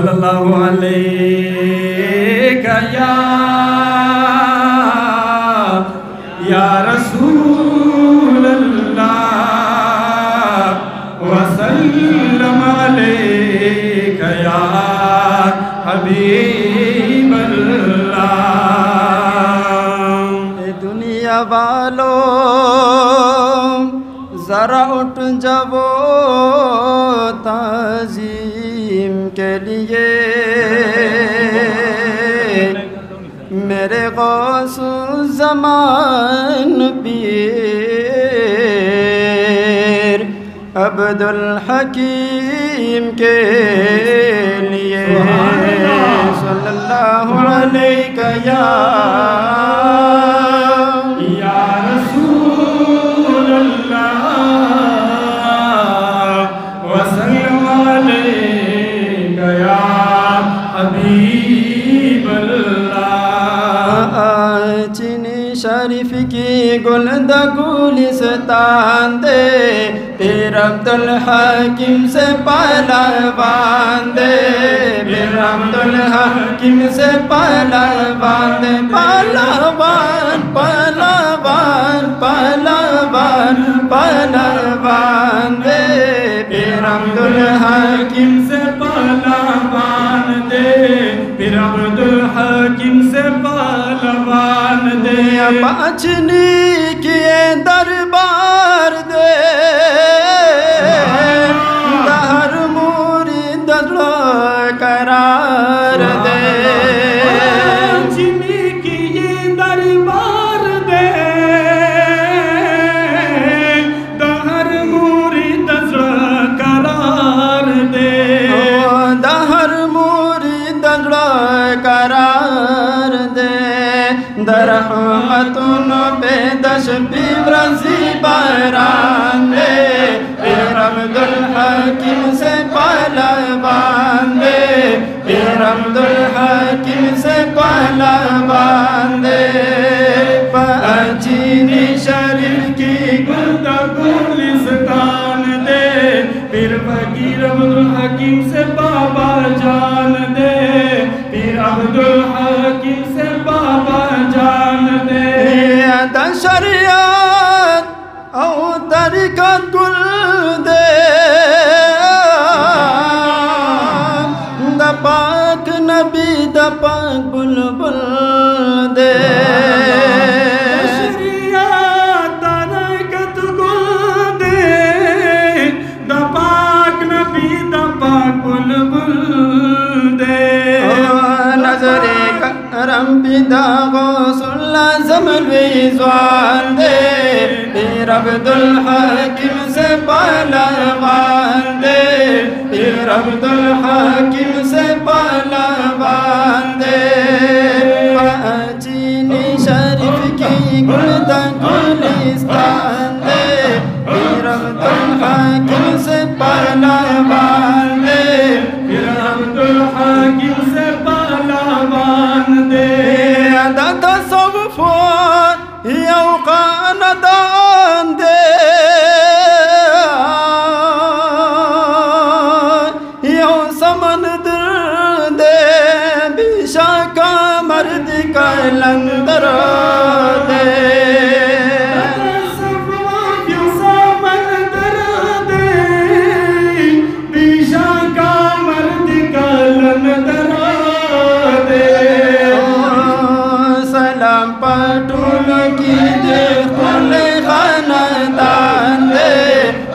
اللہ علیہ یا رسول اللہ وسلم علیک یا حبیب اللہ۔ دنیا والوں ذرا اٹھ جاؤ تعظیم کے لیے، میرے غوث الزمان پیر عبدالحکیم کے لیے، صلی اللہ علیہ یا رسول اللہ وسلم علیک یا حبیب اللہ۔ چینی شریف کی گلد گلستان دے، پیر عبدالحکیم سے پہلوان دے، پیر عبدالحکیم سے پہلوان دے، پہلوان پہلوان پہلوان پہلوان دے، پیر عبدالحکیم سے پہلوان دے، پیر عبدالحکیم سے پہلوان دے، پاچنی کیے دربار دے، دہر مرید قرار دے، پاچنی کیے دربار دے، دہر مرید قرار دے، دہر مرید قرار دے، درحمتن بے دش بیورزی باران دے، پیر عبدالحکیم سے پہلوان دے، پیر عبدالحکیم سے پہلوان دے، چینی شریف کی گلد گلستان دے، پیر فقیر عبدالحکیم سے بابا جان دے، پیر عبدالحکیم سے بابا جان دے، دا شریعت او طریقت گل دے، دا پاک نبی دا پاک بلبل دے، شریعت طریقت گل دے، دا پاک نبی دا پاک بلبل دے، نظر کرم پیدا غوث اللہ زمن ویزوان دے، پیر عبدالحکیم سے پہلوان دے، پیر عبدالحکیم سے پہلوان دے، چینی شریف کی گلد گلستان دے، پیر عبدالحکیم سے پہلوان دے، پیر عبدالحکیم سے پہلوان دے، دا تصوف یو خاندان دے، یو سمندر دے، بیشاکا مرد کا لندر دے، یو سمندر دے، بیشاکا مرد کا لندر دے، سلام پٹول کی دے خل خاندان دے،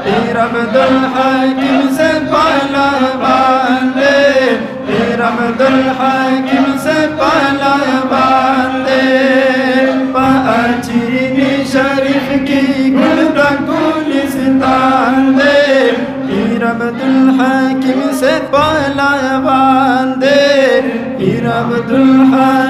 پیر عبدالحکیم سے پہلوان دے، پیر عبدالحکیم سے پہلوان دے، چینی شریف کی گلد گلستان دے، پیر عبدالحکیم سے پہلوان دے، پیر عبدالحکیم